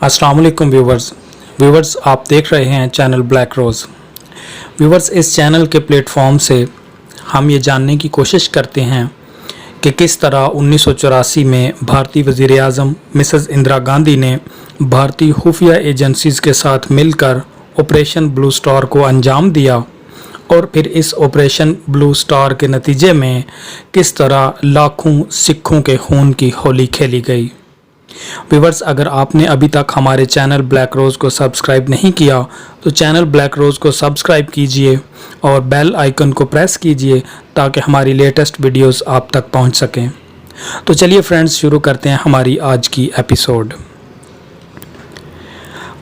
अस्सलाम वालेकुम व्यूवर्स आप देख रहे हैं चैनल ब्लैक रोज़। व्यूवर्स, इस चैनल के प्लेटफॉर्म से हम ये जानने की कोशिश करते हैं कि किस तरह 1984 में भारतीय वज़ीर आज़म मिसेस इंदिरा गांधी ने भारतीय खुफिया एजेंसीज़ के साथ मिलकर ऑपरेशन ब्लू स्टार को अंजाम दिया और फिर इस ऑपरेशन ब्लू स्टार के नतीजे में किस तरह लाखों सिखों के खून की होली खेली गई। व्यूवर्स, अगर आपने अभी तक हमारे चैनल ब्लैक रोज़ को सब्सक्राइब नहीं किया तो चैनल ब्लैक रोज़ को सब्सक्राइब कीजिए और बेल आइकन को प्रेस कीजिए ताकि हमारी लेटेस्ट वीडियोस आप तक पहुंच सकें। तो चलिए फ्रेंड्स, शुरू करते हैं हमारी आज की एपिसोड।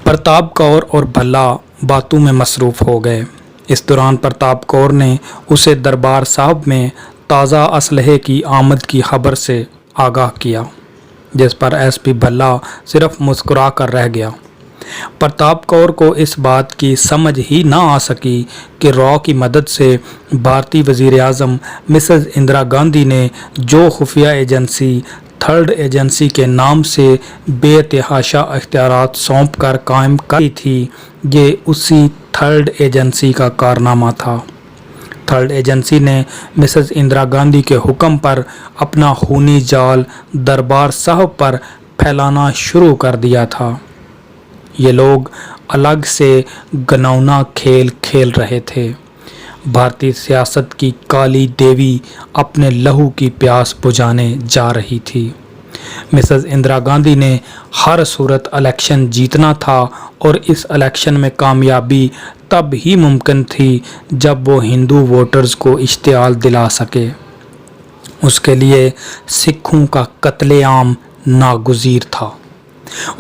प्रताप कौर और भल्ला बातों में मसरूफ़ हो गए। इस दौरान प्रताप कौर ने उसे दरबार साहब में ताज़ा असलहे की आमद की खबर से आगाह किया, जिस पर एसपी भल्ला सिर्फ मुस्कुरा कर रह गया। प्रताप कौर को इस बात की समझ ही ना आ सकी कि रॉ की मदद से भारतीय वज़ीर आज़म मिसेस इंदिरा गांधी ने जो खुफिया एजेंसी थर्ड एजेंसी के नाम से बेतहाशा इख्तियारात सौंप कर कायम की थी, ये उसी थर्ड एजेंसी का कारनामा था। थर्ड एजेंसी ने मिसेस इंदिरा गांधी के हुक्म पर अपना खूनी जाल दरबार साहब पर फैलाना शुरू कर दिया था। ये लोग अलग से घिनौना खेल खेल रहे थे। भारतीय सियासत की काली देवी अपने लहू की प्यास बुझाने जा रही थी। मिसेस इंदिरा गांधी ने हर सूरत इलेक्शन जीतना था और इस इलेक्शन में कामयाबी तब ही मुमकिन थी जब वो हिंदू वोटर्स को इश्तियाल दिला सके। उसके लिए सिखों का कत्लेआम नागुज़ीर था।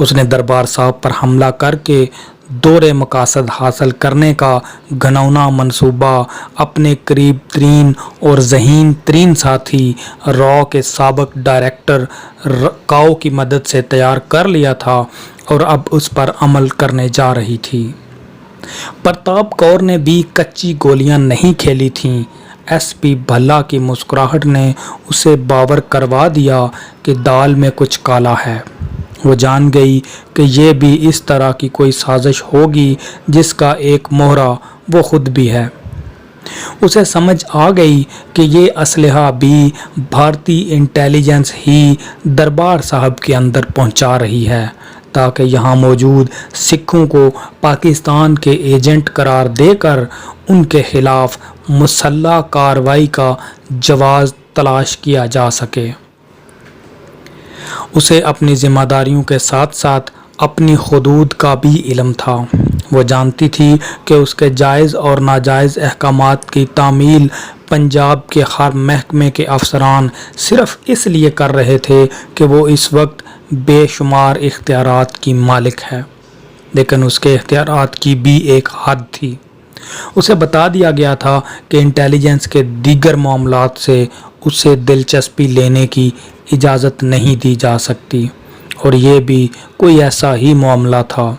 उसने दरबार साहब पर हमला करके दोहरे मकासद हासिल करने का घिनौना मंसूबा अपने करीब तरीन और ज़हीन तरीन साथी रॉ के साबिक डायरेक्टर काओ की मदद से तैयार कर लिया था और अब उस पर अमल करने जा रही थी। प्रताप कौर ने भी कच्ची गोलियां नहीं खेली थीं। एसपी भल्ला की मुस्कुराहट ने उसे बावर करवा दिया कि दाल में कुछ काला है। वो जान गई कि ये भी इस तरह की कोई साजिश होगी जिसका एक मोहरा वो खुद भी है। उसे समझ आ गई कि ये असलहा भी भारतीय इंटेलिजेंस ही दरबार साहब के अंदर पहुंचा रही है ताकि यहाँ मौजूद सिखों को पाकिस्तान के एजेंट करार देकर उनके खिलाफ मुसल्लह कार्रवाई का जवाज़ तलाश किया जा सके। उसे अपनी जिम्मेदारियों के साथ साथ अपनी हुदूद का भी इल्म था। वो जानती थी कि उसके जायज़ और नाजायज़ अहकामात की तामील पंजाब के हर महकमे के अफसरान सिर्फ़ इसलिए कर रहे थे कि वो इस वक्त बेशुमार इख्तियारात की मालिक है, लेकिन उसके इख्तियारात की भी एक हद थी। उसे बता दिया गया था कि इंटेलिजेंस के दीगर मामलात से उसे दिलचस्पी लेने की इजाज़त नहीं दी जा सकती, और ये भी कोई ऐसा ही मामला था।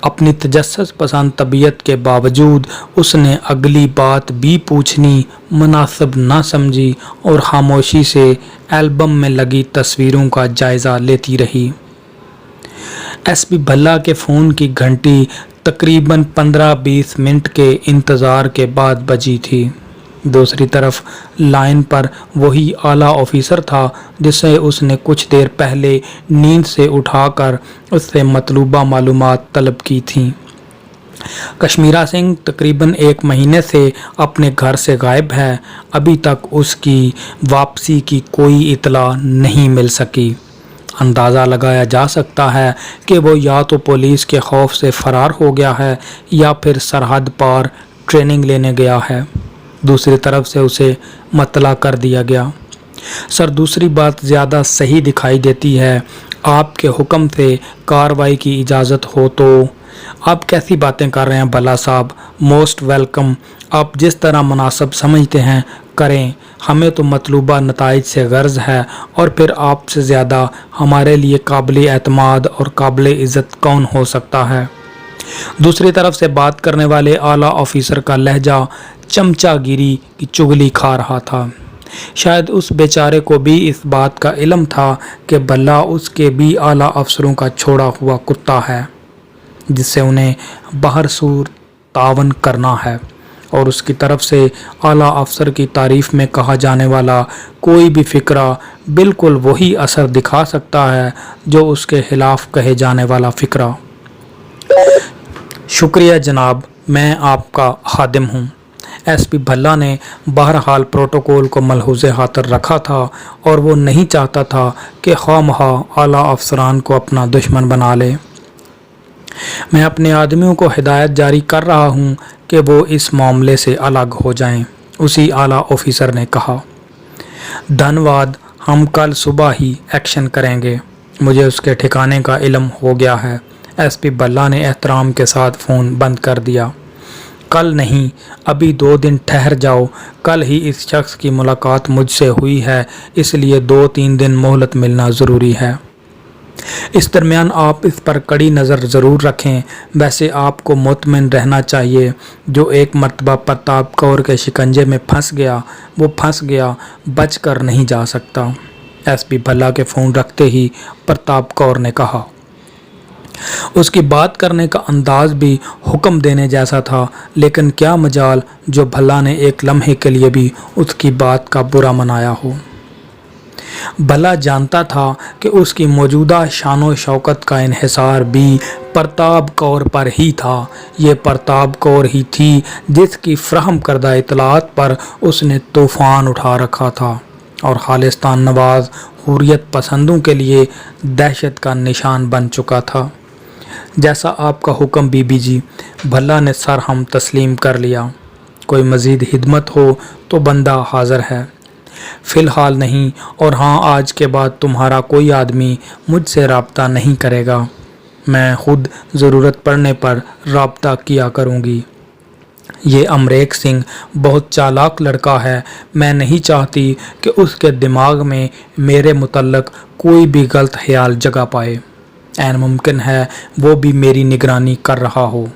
अपनी तजस्सुस पसंद तबीयत के बावजूद उसने अगली बात भी पूछनी मुनासिब ना समझी और खामोशी से एल्बम में लगी तस्वीरों का जायज़ा लेती रही। एसपी भल्ला के फ़ोन की घंटी तकरीबन 15-20 मिनट के इंतज़ार के बाद बजी थी। दूसरी तरफ लाइन पर वही आला ऑफिसर था जिसे उसने कुछ देर पहले नींद से उठाकर उससे मतलूबा मालूमात तलब की थीं। कश्मीरा सिंह तकरीबन 1 महीने से अपने घर से गायब है। अभी तक उसकी वापसी की कोई इतला नहीं मिल सकी। अंदाज़ा लगाया जा सकता है कि वो या तो पुलिस के खौफ से फ़रार हो गया है या फिर सरहद पार ट्रेनिंग लेने गया है। दूसरी तरफ से उसे मतला कर दिया गया। सर, दूसरी बात ज़्यादा सही दिखाई देती है। आपके हुक्म से कार्रवाई की इजाज़त हो तो। आप कैसी बातें कर रहे हैं भल्ला साहब? Most welcome. आप जिस तरह मुनासिब समझते हैं करें। हमें तो मतलूबा नताइज से गर्ज है, और फिर आपसे ज़्यादा हमारे लिए काबिल एतमाद और काबिल इज़्ज़त कौन हो सकता है? दूसरी तरफ से बात करने वाले आला ऑफिसर का लहजा चमचागिरी की चुगली खा रहा था। शायद उस बेचारे को भी इस बात का इल्म था कि भला उसके भी आला अफसरों का छोड़ा हुआ कुत्ता है जिससे उन्हें बहरसूर तावन करना है, और उसकी तरफ से आला अफसर की तारीफ में कहा जाने वाला कोई भी फ़िक्रा बिल्कुल वही असर दिखा सकता है जो उसके खिलाफ कहे जाने वाला फ़िक्रा। शुक्रिया जनाब, मैं आपका खादिम हूँ। एसपी भल्ला ने बहरहाल प्रोटोकॉल को मलहूज़े खातर रखा था और वो नहीं चाहता था कि ख़्वामख़्वा आला अफसरान को अपना दुश्मन बना ले। मैं अपने आदमियों को हिदायत जारी कर रहा हूँ कि वो इस मामले से अलग हो जाएं, उसी आला ऑफिसर ने कहा। धन्यवाद, हम कल सुबह ही एक्शन करेंगे। मुझे उसके ठिकाने का इल्म हो गया है। एसपी भल्ला ने एहतराम के साथ फ़ोन बंद कर दिया। कल नहीं, अभी 2 दिन ठहर जाओ। कल ही इस शख्स की मुलाकात मुझसे हुई है, इसलिए 2-3 दिन मोहलत मिलना ज़रूरी है। इस दरमियान आप इस पर कड़ी नज़र ज़रूर रखें। वैसे आपको मुतमिन रहना चाहिए। जो एक मर्तबा प्रताप कौर के शिकंजे में फंस गया, वो फंस गया, बच कर नहीं जा सकता। एसपी भल्ला के फ़ोन रखते ही प्रताप कौर ने कहा। उसकी बात करने का अंदाज भी हुक्म देने जैसा था, लेकिन क्या मजाल जो भल्ला ने एक लम्हे के लिए भी उसकी बात का बुरा मनाया हो। भला जानता था कि उसकी मौजूदा शानो शौकत का इन्हिसार भी प्रताप कौर पर ही था। ये प्रताप कौर ही थी जिसकी फ्राहम करदा इतलात पर उसने तूफ़ान उठा रखा था और खालिस्तान नवाज हुर्रियत पसंदों के लिए दहशत का निशान बन चुका था। जैसा आपका हुक्म बीबी जी। भल्ला ने सर हम तस्लीम कर लिया। कोई मज़ीद हिदमत हो तो बंदा हाज़िर है, फ़िलहाल नहीं। और हाँ, आज के बाद तुम्हारा कोई आदमी मुझसे रब्ता नहीं करेगा। मैं ख़ुद ज़रूरत पड़ने पर रब्ता किया करूँगी। ये अमरेक सिंह बहुत चालाक लड़का है। मैं नहीं चाहती कि उसके दिमाग में मेरे मुतल्लक कोई भी गलत ख्याल जगा पाए। ऐन मुमकिन है वो भी मेरी निगरानी कर रहा हो।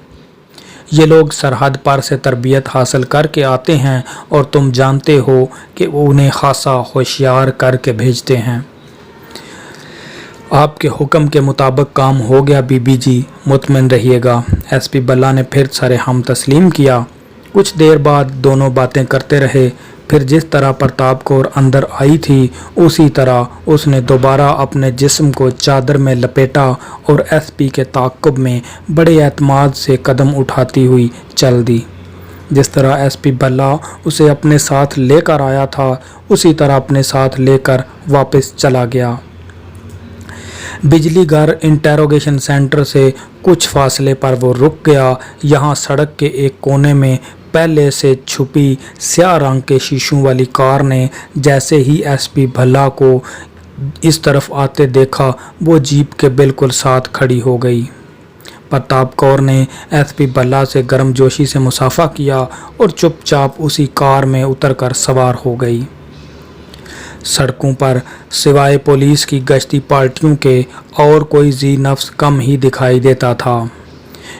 ये लोग सरहद पार से तरबियत हासिल करके आते हैं और तुम जानते हो कि वो उन्हें खासा होशियार करके भेजते हैं। आपके हुक्म के मुताबिक काम हो गया बीबी जी, मुतमिन रहिएगा। एसपी भल्ला ने फिर सरे हम तस्लीम किया। कुछ देर बाद दोनों बातें करते रहे। फिर जिस तरह प्रताप कौर अंदर आई थी उसी तरह उसने दोबारा अपने जिस्म को चादर में लपेटा और एसपी के ताक़ुब में बड़े एतमाद से कदम उठाती हुई चल दी। जिस तरह एसपी भल्ला उसे अपने साथ लेकर आया था उसी तरह अपने साथ लेकर वापस चला गया। बिजली घर इंटेरोगेशन सेंटर से कुछ फासले पर वो रुक गया। यहाँ सड़क के एक कोने में पहले से छुपी स्याह रंग के शीशों वाली कार ने जैसे ही एसपी भल्ला को इस तरफ आते देखा, वो जीप के बिल्कुल साथ खड़ी हो गई। प्रताप कौर ने एसपी भल्ला से गर्मजोशी से मुसाफा किया और चुपचाप उसी कार में उतरकर सवार हो गई। सड़कों पर सिवाय पुलिस की गश्ती पार्टियों के और कोई जी नफ्स कम ही दिखाई देता था।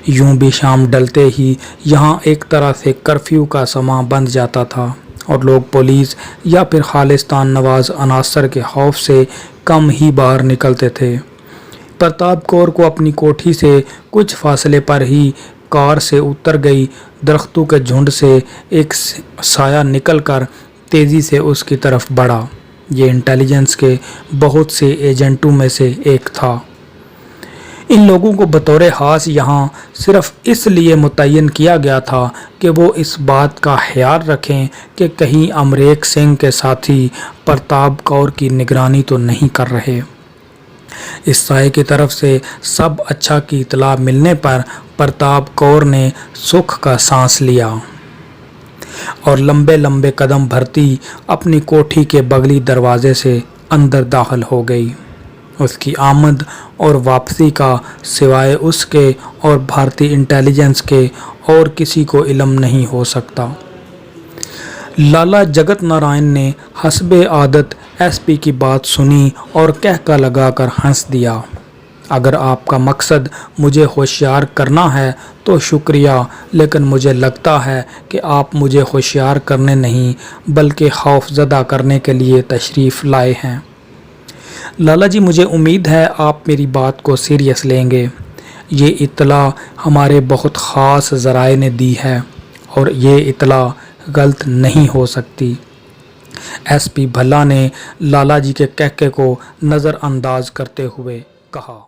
यूं भी शाम डलते ही यहाँ एक तरह से कर्फ्यू का समा बंध जाता था और लोग पुलिस या फिर खालिस्तान नवाज अनासर के खौफ से कम ही बाहर निकलते थे। प्रताप कौर को अपनी कोठी से कुछ फासले पर ही कार से उतर गई दरख्तों के झुंड से एक साया निकलकर तेज़ी से उसकी तरफ बढ़ा। ये इंटेलिजेंस के बहुत से एजेंटों में से एक था। इन लोगों को बतौर ख़ास यहाँ सिर्फ इसलिए मुतय्यन किया गया था कि वो इस बात का ख्याल रखें कि कहीं अमरेक सिंह के साथी प्रताप कौर की निगरानी तो नहीं कर रहे। इस साये की तरफ से सब अच्छा की इतला मिलने पर प्रताप कौर ने सुख का सांस लिया और लंबे लंबे कदम भरती अपनी कोठी के बगली दरवाजे से अंदर दाखिल हो गई। उसकी आमद और वापसी का सिवाय उसके और भारतीय इंटेलिजेंस के और किसी को इल्म नहीं हो सकता। लाला जगत नारायण ने हस्बे आदत एसपी की बात सुनी और कहका लगाकर हंस दिया। اگر آپ کا مقصد مجھے ہوشیار کرنا ہے تو شکریہ، لیکن مجھے لگتا ہے کہ آپ مجھے ہوشیار کرنے نہیں بلکہ خوف زدہ کرنے کے لیے تشریف لائے ہیں۔ لالا جی، مجھے امید ہے آپ میری بات کو سیریس لیں گے۔ یہ اطلاع ہمارے بہت خاص ذرائع نے دی ہے اور یہ اطلاع غلط نہیں ہو سکتی۔ ایس پی بھلہ نے لالا جی کے کہکے کو نظر انداز کرتے ہوئے کہا۔